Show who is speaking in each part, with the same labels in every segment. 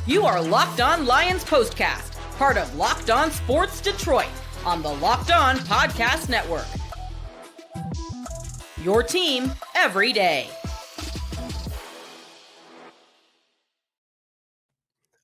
Speaker 1: You are Locked On Lions Postcast, part of Locked On Sports Detroit on the Locked On Podcast Network. Your team every day.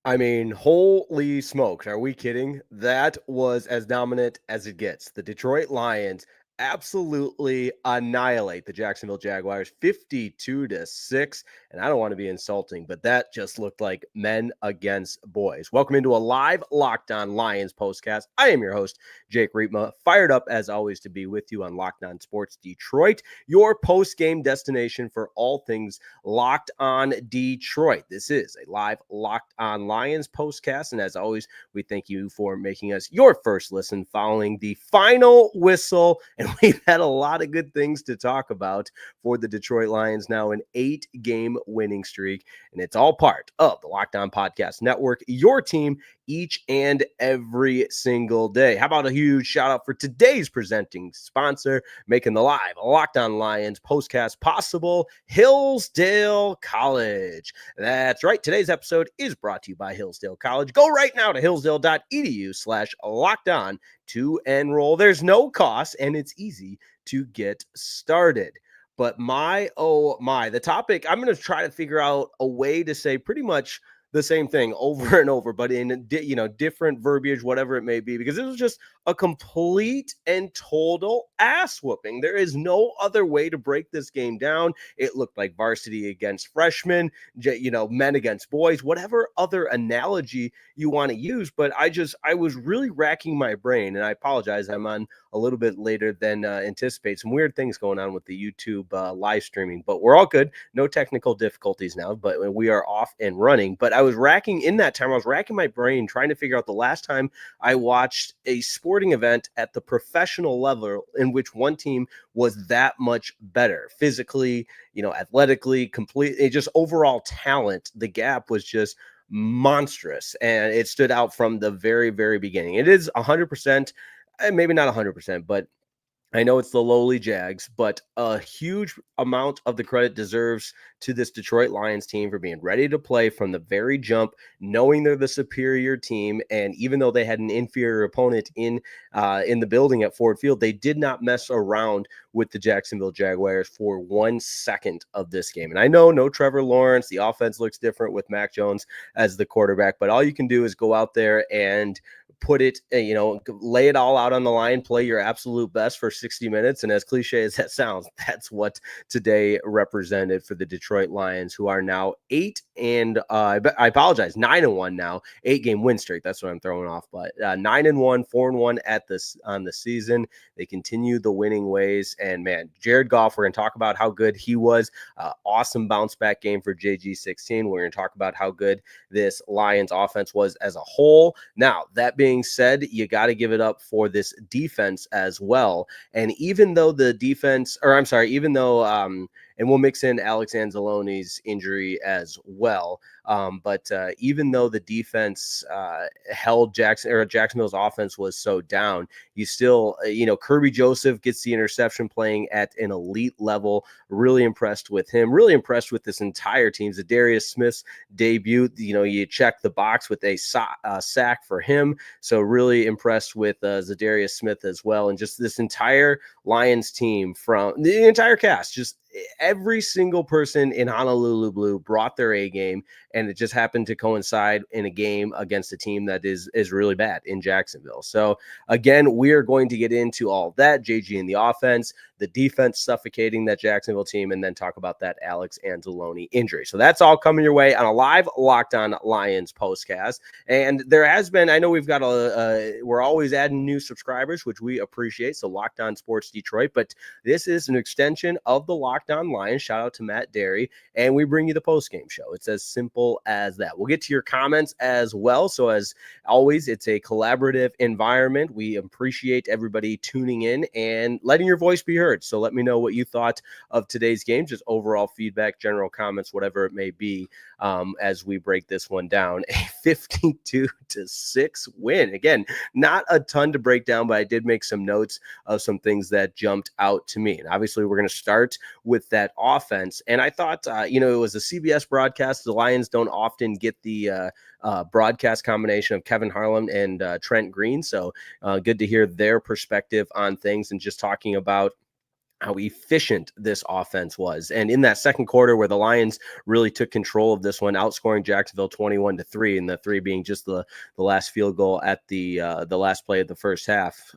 Speaker 2: I mean, holy smokes, are we kidding? That was as dominant as it gets. The Detroit Lions absolutely annihilate the Jacksonville Jaguars 52-6. And I don't want to be insulting, but that just looked like men against boys. Welcome into a live Locked On Lions postcast. I am your host, Jake Riepma, fired up as always to be with you on Locked On Sports Detroit, your post-game destination for all things Locked On Detroit. This is a live Locked On Lions postcast, and as always, we thank you for making us your first listen following the final whistle. And we've had a lot of good things to talk about for the Detroit Lions, now an 8-game winning streak, and it's all part of the Locked On Podcast Network, your team each and every single day. How about a huge shout out for today's presenting sponsor, making the live Locked On Lions postcast possible, Hillsdale College. That's right. Today's episode is brought to you by Hillsdale College. Go right now to hillsdale.edu/lockedon to enroll. There's no cost and it's easy to get started. But the topic, I'm going to try to figure out a way to say pretty much the same thing over and over, but in different verbiage, whatever it may be, because it was just a complete and total ass whooping. There is no other way to break this game down. It looked like varsity against freshmen, men against boys, whatever other analogy you want to use. But I was really racking my brain, and I apologize. I'm on a little bit later than anticipated. Some weird things going on with the YouTube live streaming, but we're all good. No technical difficulties now, but we are off and running. But I was racking my brain trying to figure out the last time I watched a sporting event at the professional level in which one team was that much better physically, athletically, completely, just overall talent. The gap was just monstrous, and it stood out from the very, very beginning. It is 100%, maybe not 100%, but I know it's the lowly Jags, but a huge amount of the credit deserves to this Detroit Lions team for being ready to play from the very jump, knowing they're the superior team. And even though they had an inferior opponent in the building at Ford Field, they did not mess around with the Jacksonville Jaguars for 1 second of this game. And I know no Trevor Lawrence, the offense looks different with Mac Jones as the quarterback, but all you can do is go out there and put it, lay it all out on the line, play your absolute best for 60 minutes. And as cliche as that sounds, that's what today represented for the Detroit Lions, who are now 9-1 now, 8-game win streak. That's what I'm throwing off, but 9-1, 4-1 on the season. They continue the winning ways. And man, Jared Goff, we're going to talk about how good he was. Awesome bounce back game for JG16. We're going to talk about how good this Lions offense was as a whole. Now, that being said, you got to give it up for this defense as well. And even though and we'll mix in Alex Anzalone's injury as well. But even though the defense held Jacksonville's offense was so down, you still, Kirby Joseph gets the interception playing at an elite level. Really impressed with him. Really impressed with this entire team. Zadarius Smith's debut, you check the box with a sack for him. So really impressed with Zadarius Smith as well. And just this entire Lions team, from the entire cast, just every single person in Honolulu Blue brought their A game, and it just happened to coincide in a game against a team that is really bad in Jacksonville. So again, we are going to get into all that, JG in the offense, the defense suffocating that Jacksonville team, and then talk about that Alex Anzalone injury. So that's all coming your way on a live Locked On Lions postcast. And there has been, I know we've got we're always adding new subscribers, which we appreciate. So Locked On Sports Detroit, but this is an extension of the Locked On Lions. Shout out to Matt Derry, and we bring you the post-game show. It's as simple as that. We'll get to your comments as well. So as always, it's a collaborative environment. We appreciate everybody tuning in and letting your voice be heard. So let me know what you thought of today's game, just overall feedback, general comments, whatever it may be, as we break this one down. A 52-6 win. Again, not a ton to break down, but I did make some notes of some things that jumped out to me. And obviously, we're going to start with with that offense. And I thought, it was a CBS broadcast. The Lions don't often get the broadcast combination of Kevin Harlan and Trent Green. So good to hear their perspective on things and just talking about how efficient this offense was. And in that second quarter where the Lions really took control of this one, outscoring Jacksonville 21-3, and the 3 being just the last field goal at the last play of the first half.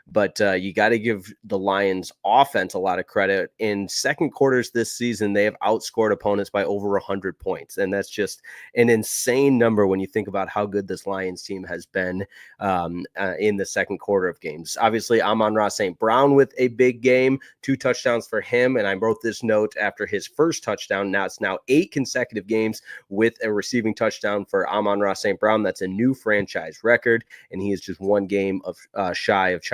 Speaker 2: But you got to give the Lions offense a lot of credit. In second quarters this season, they have outscored opponents by over 100 points. And that's just an insane number when you think about how good this Lions team has been in the second quarter of games. Obviously, Amon-Ra St. Brown with a big game, 2 touchdowns for him. And I wrote this note after his first touchdown. Now it's 8 consecutive games with a receiving touchdown for Amon-Ra St. Brown. That's a new franchise record. And he is just 1 game of shy of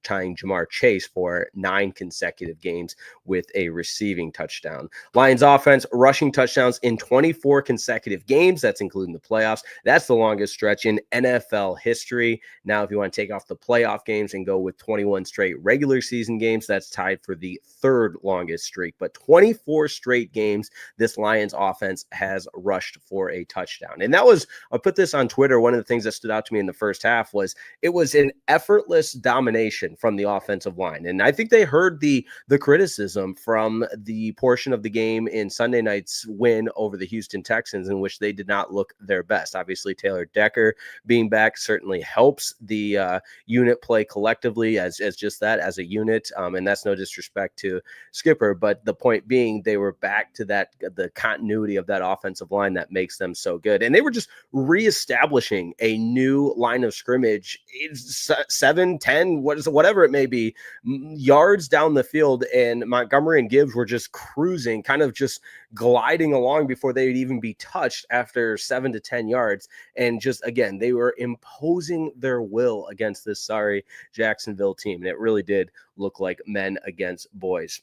Speaker 2: tying Jamar Chase for 9 consecutive games with a receiving touchdown. Lions offense rushing touchdowns in 24 consecutive games. That's including the playoffs. That's the longest stretch in NFL history. Now, if you want to take off the playoff games and go with 21 straight regular season games, that's tied for the 3rd longest streak. But 24 straight games, this Lions offense has rushed for a touchdown. And that was, I put this on Twitter, one of the things that stood out to me in the first half was it was an effortless domination from the offensive line. And I think they heard the criticism from the portion of the game in Sunday night's win over the Houston Texans, in which they did not look their best. Obviously, Taylor Decker being back certainly helps the unit play collectively as just that, as a unit. And that's no disrespect to Skipper, but the point being they were back to the continuity of that offensive line that makes them so good. And they were just reestablishing a new line of scrimmage, 7, 10, whatever it may be, yards down the field, and Montgomery and Gibbs were just cruising, kind of just gliding along before they would even be touched after 7 to 10 yards. And just, again, they were imposing their will against this sorry Jacksonville team. And it really did look like men against boys.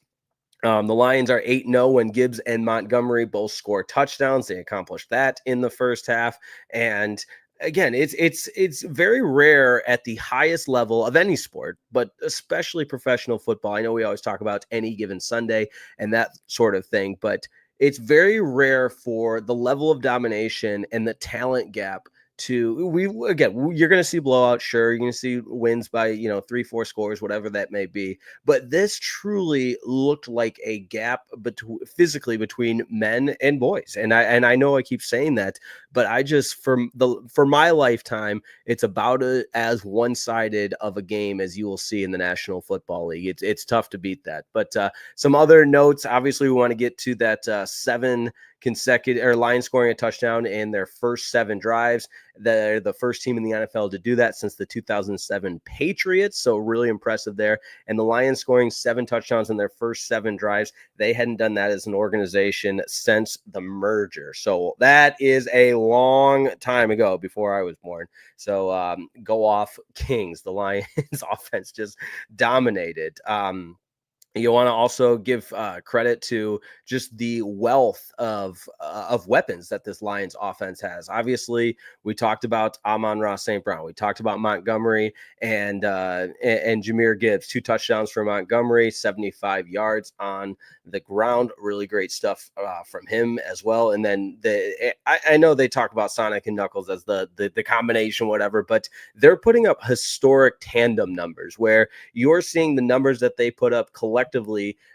Speaker 2: The Lions are 8-0 when Gibbs and Montgomery both score touchdowns. They accomplished that in the first half. And again, it's very rare at the highest level of any sport, but especially professional football. I know we always talk about any given Sunday and that sort of thing, but it's very rare for the level of domination and the talent gap you're going to see blowouts. Sure. You're going to see wins by, 3-4 scores, whatever that may be. But this truly looked like a gap physically between men and boys. And I know I keep saying that, but I just, for my lifetime, it's about as one-sided of a game as you will see in the National Football League. It's tough to beat that. But some other notes, obviously we want to get to that 7 consecutive Lions scoring a touchdown in their first 7 drives. They're the first team in the NFL to do that since the 2007 Patriots. So really impressive there. And the Lions scoring 7 touchdowns in their first 7 drives. They hadn't done that as an organization since the merger. So that is a long time ago, before I was born. So go off Kings. The Lions offense just dominated. You want to also give credit to just the wealth of weapons that this Lions offense has. Obviously, we talked about Amon-Ra St. Brown. We talked about Montgomery and Jahmyr Gibbs. 2 touchdowns for Montgomery, 75 yards on the ground. Really great stuff from him as well. And then I know they talk about Sonic and Knuckles as the combination, whatever, but they're putting up historic tandem numbers where you're seeing the numbers that they put up collectively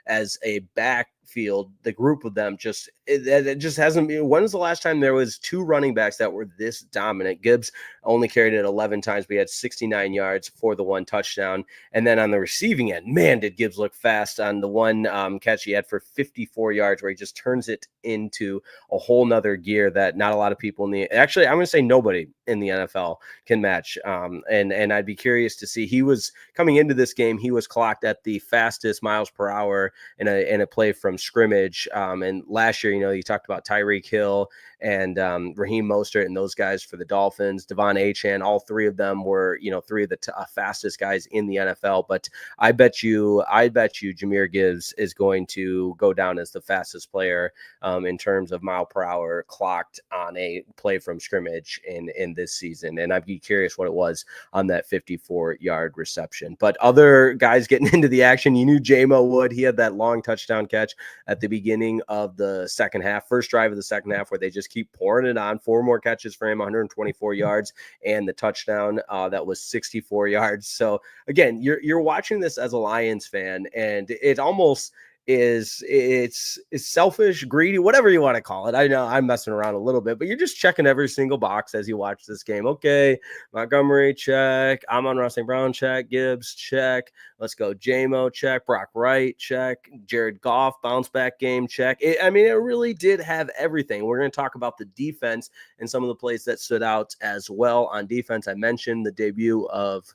Speaker 2: as a backfield. The group of them it just hasn't been. When was the last time there was 2 running backs that were this dominant? Gibbs only carried it 11 times, but he had 69 yards for the 1 touchdown. And then on the receiving end, man, did Gibbs look fast on the one catch he had for 54 yards, where he just turns it into a whole nother gear that not a lot of people I'm going to say nobody in the NFL can match. And I'd be curious to see. He was coming into this game, he was clocked at the fastest miles per hour in a play from scrimmage. And last year, you talked about Tyreek Hill and Raheem Mostert and those guys for the Dolphins, Devon Achane. All three of them were, three of the fastest guys in the NFL. But I bet you Jahmyr Gibbs is going to go down as the fastest player in terms of mile per hour clocked on a play from scrimmage in this season. And I'd be curious what it was on that 54-yard reception. But other guys getting into the action, you knew J-Mo would. He had that long touchdown catch at the beginning of the second half, first drive of the second half, where they just keep pouring it on. 4 more catches for him, 124 yards, and the touchdown that was 64 yards. So again, you're watching this as a Lions fan, and it almost it's selfish, greedy, whatever you want to call it. I know I'm messing around a little bit, but you're just checking every single box as you watch this game. Okay, Montgomery, check. Amon-Ra St. Brown, check. Gibbs, check. Let's go. J-Mo, check. Brock Wright, check. Jared Goff, bounce back game, check. It really did have everything. We're going to talk about the defense and some of the plays that stood out as well on defense. I mentioned the debut of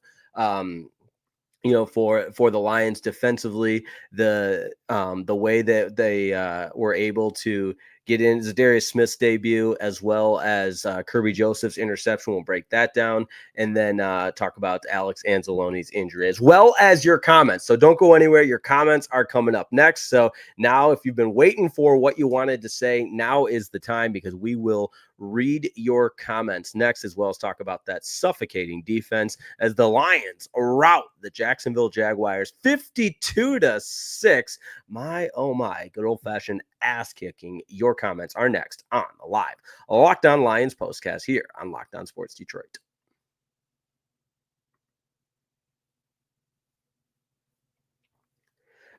Speaker 2: for the Lions defensively, the way that they were able to get in Zadarius Smith's debut, as well as Kirby Joseph's interception. We'll break that down, and then talk about Alex Anzalone's injury, as well as your comments. So don't go anywhere. Your comments are coming up next. So now, if you've been waiting for what you wanted to say, now is the time, because we will read your comments next, as well as talk about that suffocating defense as the Lions rout the Jacksonville Jaguars 52-6. My, oh my, good old-fashioned ass kicking. Your comments are next on the live Locked On Lions postcast here on Locked On Sports Detroit.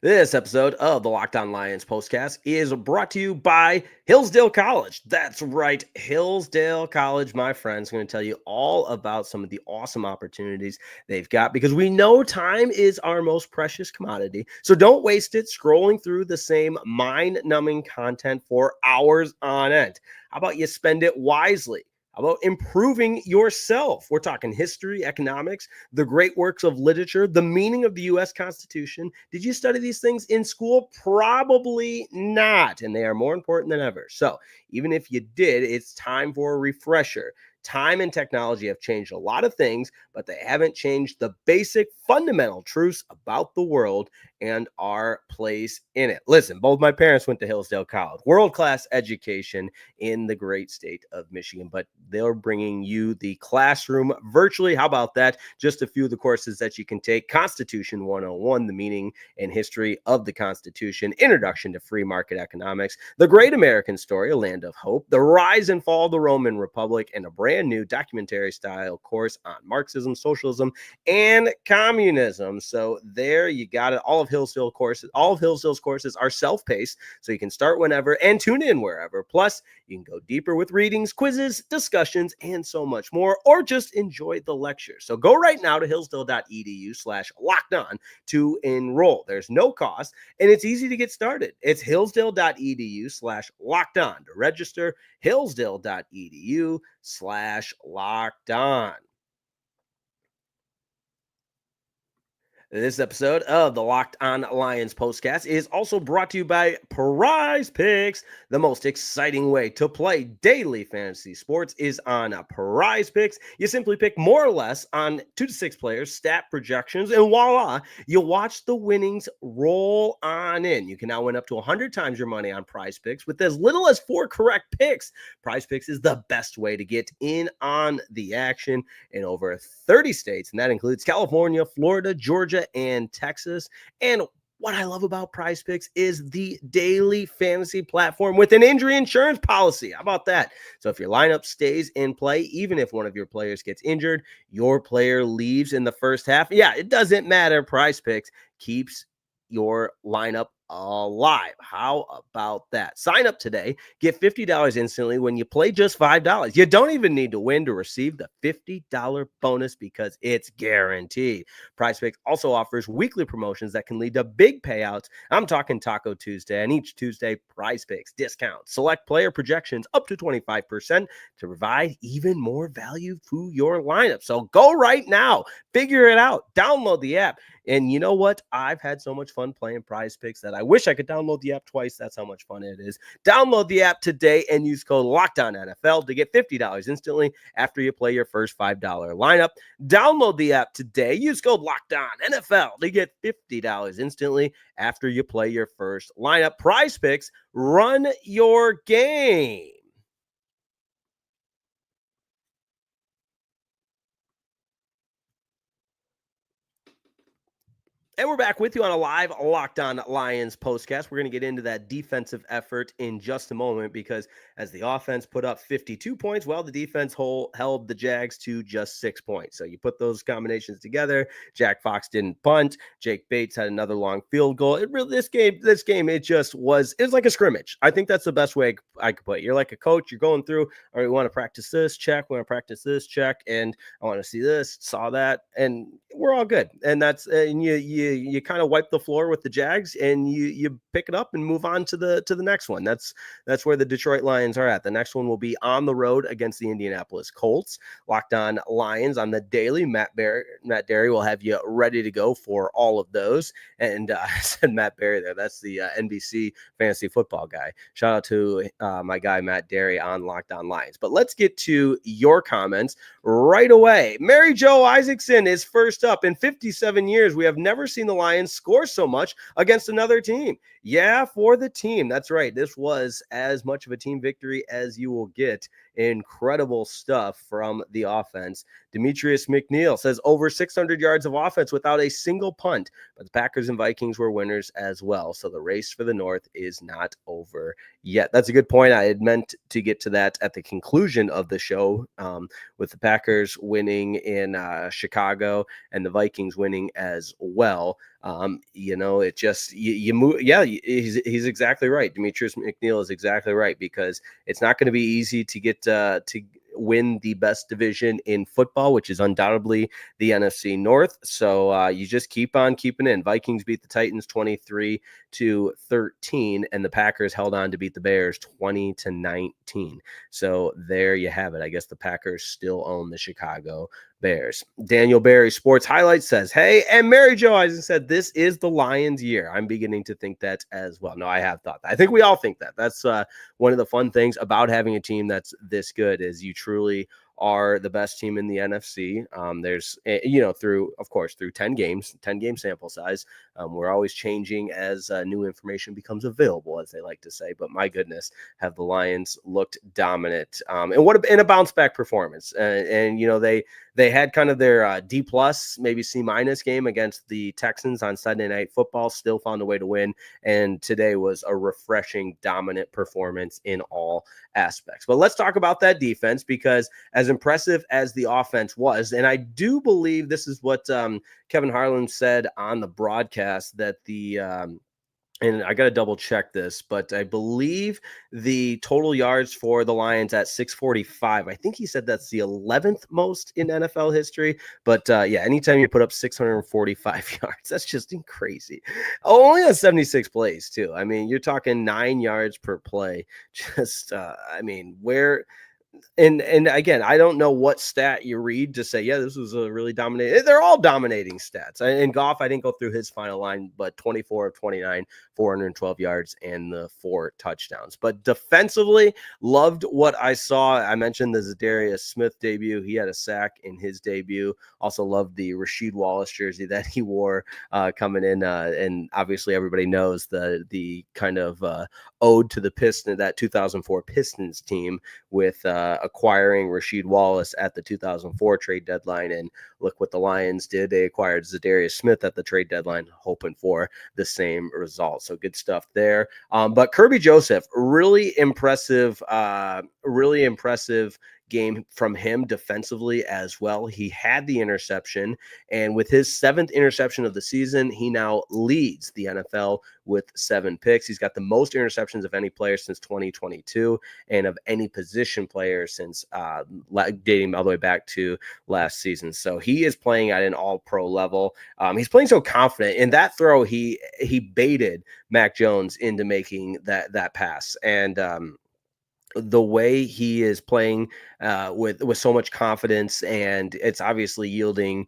Speaker 2: This episode of the Locked On Lions postcast is brought to you by Hillsdale College. That's right, Hillsdale College, my friends. I'm going to tell you all about some of the awesome opportunities they've got, because we know time is our most precious commodity. So don't waste it scrolling through the same mind-numbing content for hours on end. How about you spend it wisely? How about improving yourself? We're talking history, economics, the great works of literature, the meaning of the U.S. Constitution. Did you study these things in school? Probably not, and they are more important than ever. So even if you did, it's time for a refresher. Time and technology have changed a lot of things, but they haven't changed the basic fundamental truths about the world and our place in it. Listen, both my parents went to Hillsdale College, world-class education in the great state of Michigan, but they're bringing you the classroom virtually. How about that? Just a few of the courses that you can take: Constitution 101, the meaning and history of the Constitution, Introduction to Free Market Economics, The Great American Story, A Land of Hope, The Rise and Fall of the Roman Republic, and a brand new documentary style course on Marxism, socialism, and communism. So there you got it. All of Hillsdale's courses are self-paced, so you can start whenever and tune in wherever. Plus, you can go deeper with readings, quizzes, discussions, and so much more, or just enjoy the lecture. So go right now to hillsdale.edu/lockedon to enroll. There's no cost, and it's easy to get started. It's hillsdale.edu/lockedon to register. hillsdale.edu/lockedon. This episode of the Locked On Lions postcast is also brought to you by Prize Picks. The most exciting way to play daily fantasy sports is on Prize Picks. You simply pick more or less on 2 to 6 players, stat projections, and voila, you watch the winnings roll on in. You can now win up to 100 times your money on Prize Picks with as little as 4 correct picks. Prize Picks is the best way to get in on the action in over 30 states, and that includes California, Florida, Georgia, and Texas. And what I love about Prize Picks is the daily fantasy platform with an injury insurance policy. How about that? So if your lineup stays in play, even if one of your players gets injured, your player leaves in the first half, yeah, it doesn't matter. Prize Picks keeps your lineup alive. How about that? Sign up today. Get $50 instantly when you play just $5. You don't even need to win to receive the $50 bonus, because it's guaranteed. PrizePicks also offers weekly promotions that can lead to big payouts. I'm talking Taco Tuesday, and each Tuesday, PrizePicks discounts select player projections up to 25% to provide even more value to your lineup. So go right now, figure it out, download the app. And you know what? I've had so much fun playing Prize Picks that I wish I could download the app twice. That's how much fun it is. Download the app today and use code LOCKEDONNFL to get $50 instantly after you play your first $5 lineup. Download the app today. Use code LOCKEDONNFL to get $50 instantly after you play your first lineup. Prize Picks, run your game. And we're back with you on a live Locked On Lions postcast. We're going to get into that defensive effort in just a moment because as the offense put up 52 points, well, the defense held the Jags to just 6 points. So you put those combinations together. Jack Fox didn't punt. Jake Bates had another long field goal. It really this game, it was like a scrimmage. I think that's the best way I could put it. You're like a coach. You're going through, all right, we want to practice this, check. We want to practice this, check. And I want to see this, saw that, and we're all good. And that's and you kind of wipe the floor with the Jags and you pick it up and move on to the next one. That's where the Detroit Lions are at. The next one will be on the road against the Indianapolis Colts. Locked On Lions on the daily. Matt Derry will have you ready to go for all of those. And I said Matt Berry there. That's the NBC fantasy football guy. Shout out to my guy Matt Derry on Locked On Lions. But let's get to your comments right away. Mary Jo Isaacson is first up. In 57 years, we have never seen the Lions score so much against another team. Yeah, for the team. That's right. This was as much of a team victory as you will get. Incredible stuff from the offense. Demetrius McNeil says over 600 yards of offense without a single punt. But the Packers and Vikings were winners as well. So the race for the North is not over yet. That's a good point. I had meant to get to that at the conclusion of the show with the Packers winning in Chicago and the Vikings winning as well. It just you move. Yeah, he's exactly right. Demetrius McNeil is exactly right because it's not going to be easy to get to win the best division in football, which is undoubtedly the NFC North. So you just keep on keeping in. Vikings beat the Titans 23-13, and the Packers held on to beat the Bears 20-19. So there you have it. I guess the Packers still own the Chicago Bears. Daniel Barry Sports Highlights says, hey, and Mary Jo Eisen said, this is the Lions' year. I'm beginning to think that as well. No, I have thought that. I think we all think that. That's one of the fun things about having a team that's this good is you truly are the best team in the NFC. There's, through 10 game sample size. We're always changing as new information becomes available, as they like to say. But my goodness, have the Lions looked dominant. And what a bounce back performance. They had kind of their D plus, maybe C minus game against the Texans on Sunday Night Football, still found a way to win. And today was a refreshing, dominant performance in all aspects. But let's talk about that defense because as impressive as the offense was, and I do believe this is what Kevin Harlan said on the broadcast that and I got to double check this, but I believe the total yards for the Lions at 645. I think he said that's the 11th most in NFL history. But anytime you put up 645 yards, that's just crazy. Only on 76 plays, too. I mean, you're talking 9 yards per play. Just, where. And again, I don't know what stat you read to say, yeah, this was a really dominating. They're all dominating stats. And Goff, I didn't go through his final line, but 24 of 29, 412 yards and the 4 touchdowns. But defensively, loved what I saw. I mentioned the Zadarius Smith debut. He had a sack in his debut. Also loved the Rasheed Wallace jersey that he wore coming in. And obviously everybody knows the kind of ode to the Pistons, that 2004 Pistons team with acquiring Rasheed Wallace at the 2004 trade deadline. And look what the Lions did. They acquired Zadarius Smith at the trade deadline, hoping for the same result. So good stuff there. But Kirby Joseph, really impressive game from him defensively as well. He had the interception, and with his 7th interception of the season, he now leads the NFL with 7 picks. He's got the most interceptions of any player since 2022 and of any position player since dating all the way back to last season. So he is playing at an all-pro level. He's playing so confident. In that throw, he baited Mac Jones into making that pass. And the way he is playing with so much confidence, and it's obviously yielding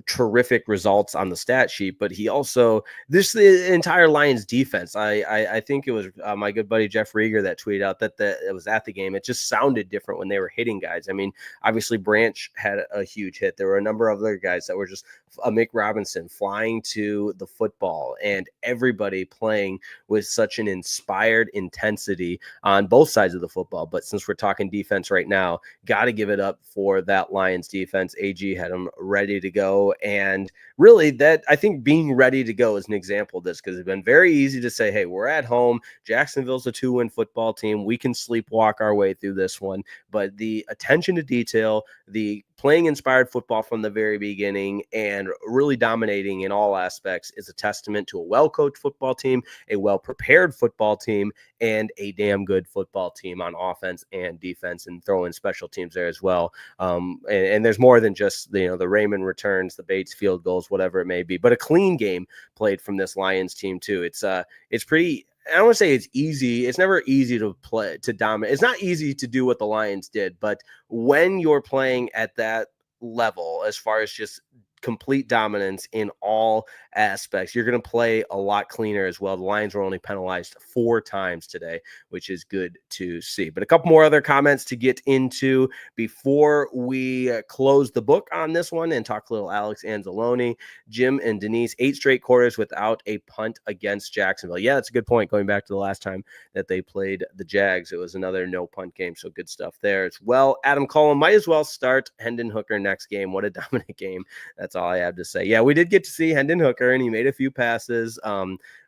Speaker 2: terrific results on the stat sheet. But he also, this the entire Lions defense. I think it was my good buddy Jeff Rieger that tweeted out that it was at the game. It just sounded different when they were hitting guys. I mean, obviously Branch had a huge hit. There were a number of other guys that were just Mick Robinson flying to the football, and everybody playing with such an inspired intensity on both sides of the football. But since we're talking defense right now, got to give it up for that Lions defense. AG had them ready to go. And really, that I think being ready to go is an example of this, because it's been very easy to say, hey, we're at home. Jacksonville's a 2-win football team. We can sleepwalk our way through this one. But the attention to detail, the playing inspired football from the very beginning, and really dominating in all aspects is a testament to a well-coached football team, a well-prepared football team, and a damn good football team on offense and defense, and throw in special teams there as well. And there's more than just the Raymond returns, the Bates field goals, whatever it may be, but a clean game played from this Lions team too. It's pretty. I don't want to say it's easy. It's never easy to play, to dominate. It's not easy to do what the Lions did, but when you're playing at that level, as far as just complete dominance in all aspects, you're going to play a lot cleaner as well. The Lions were only penalized 4 times today, which is good to see. But a couple more other comments to get into before we close the book on this one and talk a little Alex Anzalone. Jim and Denise, 8 straight quarters without a punt against Jacksonville. Yeah, that's a good point. Going back to the last time that they played the Jags, it was another no punt game. So good stuff there as well. Adam Cullen, might as well start Hendon Hooker next game. What a dominant game. That's all I have to say. Yeah, we did get to see Hendon Hooker, and he made a few passes.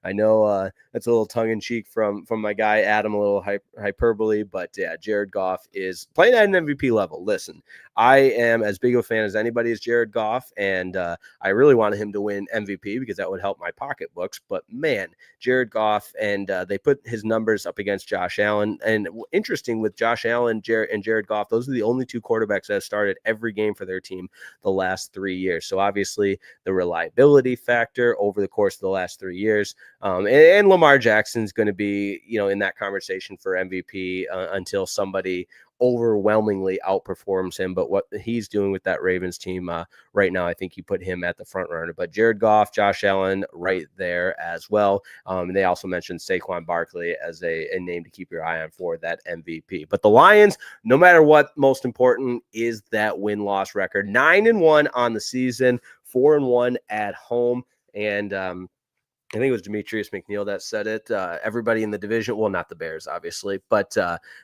Speaker 2: I know that's a little tongue-in-cheek from my guy Adam, a little hyperbole, but yeah, Jared Goff is playing at an MVP level. Listen, I am as big of a fan as anybody as Jared Goff, and I really wanted him to win MVP because that would help my pocketbooks. But man, Jared Goff, and they put his numbers up against Josh Allen. And interesting, with Josh Allen and Jared Goff, those are the only 2 quarterbacks that have started every game for their team the last 3 years. So obviously the reliability factor over the course of the last 3 years. And Lamar Jackson's going to be, in that conversation for MVP until somebody overwhelmingly outperforms him. But what he's doing with that Ravens team right now, I think you put him at the front runner. But Jared Goff, Josh Allen right there as well. And they also mentioned Saquon Barkley as a name to keep your eye on for that MVP. But the Lions, no matter what, most important is that win-loss record. 9-1 on the season, 4-1 at home. And I think it was Demetrius McNeil that said it. Everybody in the division, well, not the Bears, obviously, but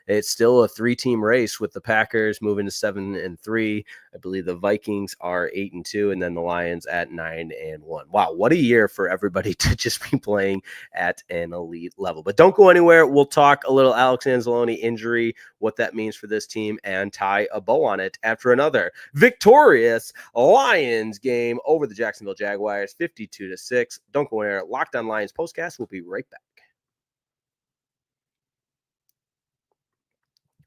Speaker 2: it's still a 3-team race with the Packers moving to 7-3. I believe the Vikings are 8-2, and then the Lions at 9-1. Wow, what a year for everybody to just be playing at an elite level. But don't go anywhere. We'll talk a little Alex Anzalone injury, what that means for this team, and tie a bow on it after another victorious Lions game over the Jacksonville Jaguars, 52-6. Don't go anywhere. Locked On Lions postcast. We'll be right back.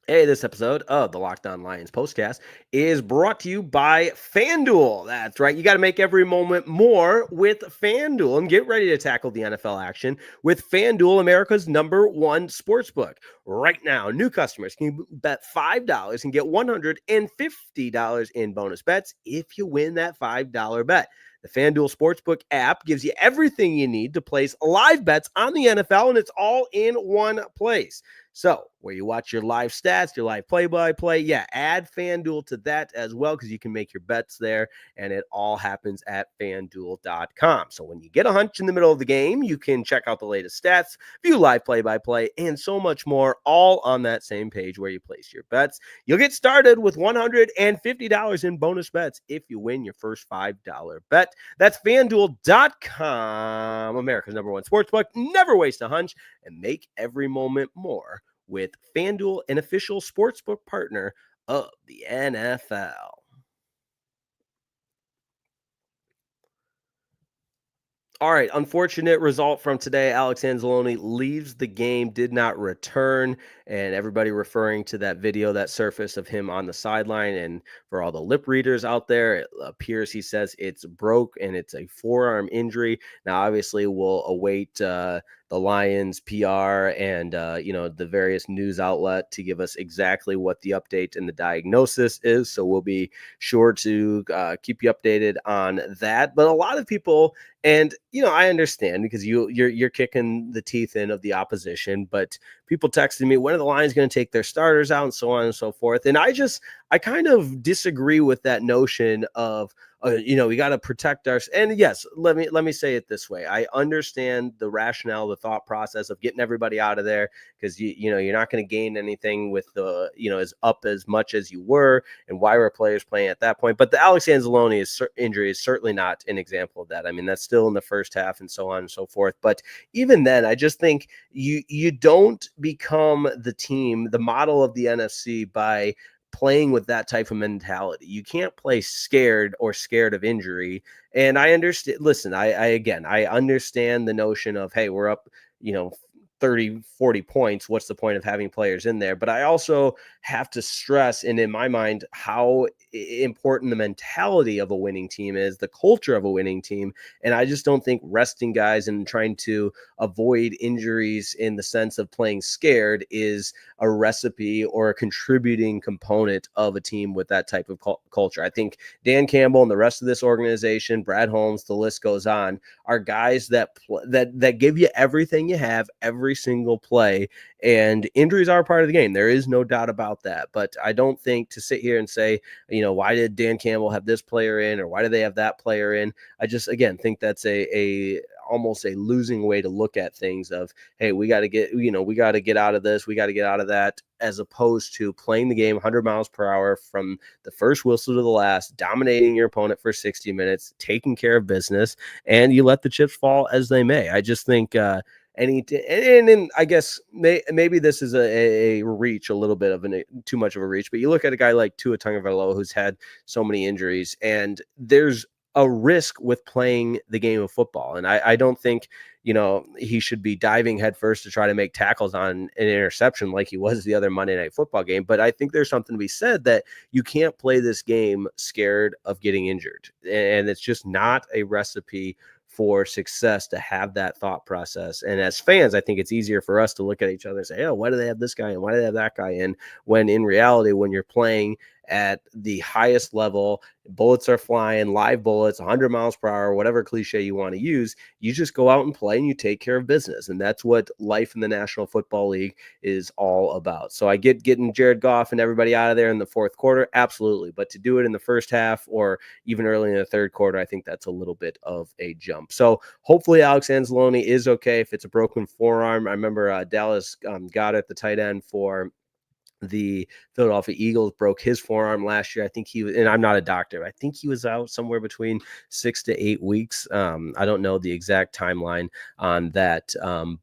Speaker 2: Hey, this episode of the Locked On Lions postcast is brought to you by FanDuel. That's right. You got to make every moment more with FanDuel and get ready to tackle the NFL action with FanDuel, America's #1 sportsbook. Right now, new customers can bet $5 and get $150 in bonus bets if you win that $5 bet. The FanDuel Sportsbook app gives you everything you need to place live bets on the NFL, and it's all in one place. So where you watch your live stats, your live play-by-play, yeah, add FanDuel to that as well, because you can make your bets there, and it all happens at FanDuel.com. So when you get a hunch in the middle of the game, you can check out the latest stats, view live play-by-play, and so much more, all on that same page where you place your bets. You'll get started with $150 in bonus bets if you win your first $5 bet. That's FanDuel.com, America's #1 sportsbook. Never waste a hunch and make every moment more with FanDuel, an official sportsbook partner of the NFL. All right, unfortunate result from today. Alex Anzalone leaves the game, did not return, and everybody referring to that video that surfaced of him on the sideline. And for all the lip readers out there, it appears he says it's broke and it's a forearm injury. Now, obviously, we'll await the Lions PR and, the various news outlet to give us exactly what the update and the diagnosis is. So we'll be sure to keep you updated on that. But a lot of people, and I understand because you're kicking the teeth in of the opposition, but people texting me, when are the Lions going to take their starters out and so on and so forth. And I kind of disagree with that notion of, we got to protect our. And yes, let me say it this way. I understand the rationale, the thought process of getting everybody out of there because you're not going to gain anything with the as up as much as you were, and why were players playing at that point. But the Alex Anzalone injury is certainly not an example of that. I mean, that's still in the first half and so on and so forth. But even then, I just think you don't become the team, the model of the NFC by playing with that type of mentality. You can't play scared of injury. And I understand, listen, I understand the notion of, hey, we're up, 30, 40 points. What's the point of having players in there? But I also have to stress, and in my mind, how important the mentality of a winning team is, the culture of a winning team. And I just don't think resting guys and trying to avoid injuries in the sense of playing scared is a recipe or a contributing component of a team with that type of culture. I think Dan Campbell and the rest of this organization, Brad Holmes, the list goes on, are guys that give you everything you have every single play. And injuries are part of the game. There is no doubt about that. But I don't think to sit here and say, why did Dan Campbell have this player in, or why do they have that player in? I just, again, think that's almost a losing way to look at things of, hey, we got to get out of this, we got to get out of that, as opposed to playing the game 100 miles per hour from the first whistle to the last, dominating your opponent for 60 minutes, taking care of business, and you let the chips fall as they may. I just think and I guess maybe this is a reach, a little bit of too much of a reach, but you look at a guy like Tua Tagovailoa, who's had so many injuries, and there's a risk with playing the game of football. And I don't think, he should be diving headfirst to try to make tackles on an interception like he was the other Monday Night Football game. But I think there's something to be said that you can't play this game scared of getting injured. And it's just not a recipe for success to have that thought process. And as fans, I think it's easier for us to look at each other and say, oh, why do they have this guy in? Why do they have that guy in? When in reality, when you're playing at the highest level, bullets are flying, live bullets, 100 miles per hour, whatever cliche you want to use, you just go out and play and you take care of business. And that's what life in the National Football League is all about. So I get getting Jared Goff and everybody out of there in the fourth quarter, absolutely. But to do it in the first half or even early in the third quarter, I think that's a little bit of a jump. So hopefully Alex Anzalone is okay. If it's a broken forearm, I remember Dallas Goedert, the tight end for the Philadelphia Eagles, broke his forearm last year. I think he was, and I'm not a doctor, I think he was out somewhere between 6 to 8 weeks. I don't know the exact timeline on that,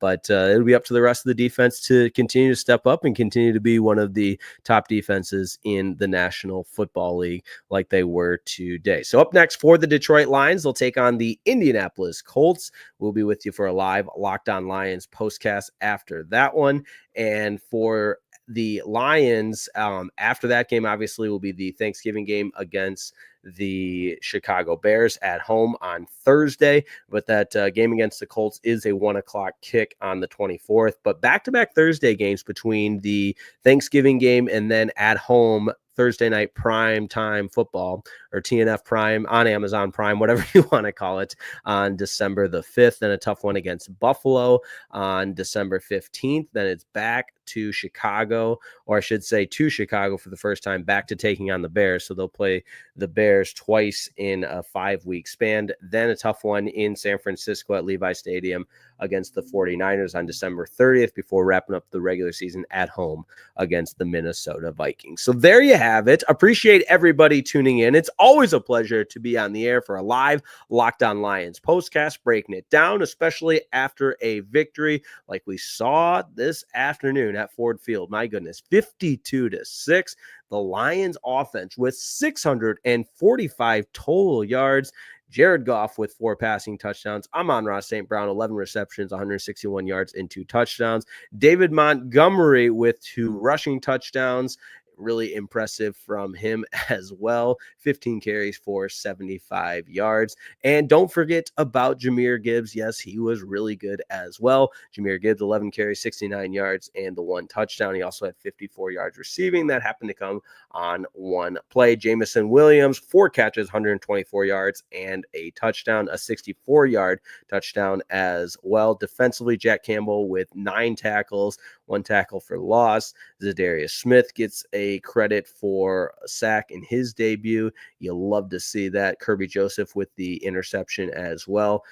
Speaker 2: but it'll be up to the rest of the defense to continue to step up and continue to be one of the top defenses in the National Football League like they were today. So up next for the Detroit Lions, they'll take on the Indianapolis Colts. We'll be with you for a live Locked On Lions postcast after that one. And for the Lions, after that game, obviously, will be the Thanksgiving game against the Chicago Bears at home on Thursday. But that game against the Colts is a 1:00 kick on the 24th. But back-to-back Thursday games between the Thanksgiving game and then at home Thursday night prime time football, or TNF Prime on Amazon Prime, whatever you want to call it, on December the 5th. Then a tough one against Buffalo on December 15th. Then it's back to Chicago, or I should say to Chicago for the first time, back to taking on the Bears. So they'll play the Bears twice in a 5-week span. Then a tough one in San Francisco at Levi Stadium against the 49ers on December 30th before wrapping up the regular season at home against the Minnesota Vikings. So there you have it. Appreciate everybody tuning in. It's always a pleasure to be on the air for a live Locked On Lions postcast, breaking it down, especially after a victory like we saw this afternoon at Ford Field. My goodness, 52-6. The Lions offense with 645 total yards. Jared Goff with 4 passing touchdowns. Amon-Ra St. Brown, 11 receptions, 161 yards and 2 touchdowns. David Montgomery with 2 rushing touchdowns. really impressive from him as well. 15 carries for 75 yards. And don't forget about Jahmyr Gibbs. Yes, he was really good as well. Jahmyr Gibbs, 11 carries, 69 yards, and the 1 touchdown. He also had 54 yards receiving. That happened to come on 1 play. Jamison Williams, 4 catches, 124 yards, and a touchdown, a 64-yard touchdown as well. Defensively, Jack Campbell with 9 tackles, 1 tackle for loss. Zadarius Smith gets a credit for a sack in his debut. You'll love to see that. Kirby Joseph with the interception as well.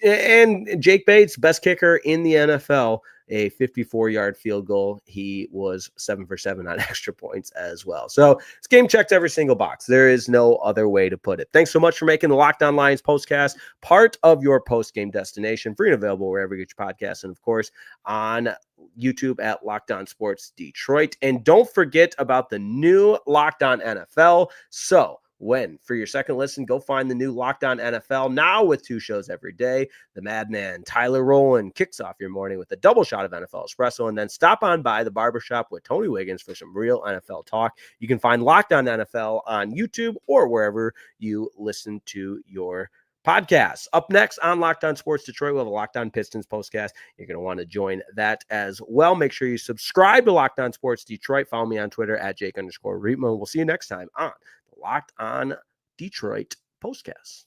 Speaker 2: And Jake Bates, best kicker in the NFL, a 54-yard field goal. He was 7 for 7 on extra points as well. So this game checked every single box. There is no other way to put it. Thanks so much for making the Locked On Lions postcast part of your post-game destination. Free and available wherever you get your podcasts, and of course on YouTube at Locked On Sports Detroit. And don't forget about the new Locked On NFL. So for your second listen, go find the new Locked On NFL, now with 2 shows every day. The Madman Tyler Rowland kicks off your morning with a double shot of NFL espresso, and then stop on by the barbershop with Tony Wiggins for some real NFL talk. You can find Locked On NFL on YouTube or wherever you listen to your podcasts. Up next on Locked On Sports Detroit, we'll have a Locked On Pistons postcast. You're going to want to join that as well. Make sure you subscribe to Locked On Sports Detroit. Follow me on Twitter at Jake_Reitman. We'll see you next time on the Locked On Detroit postcast.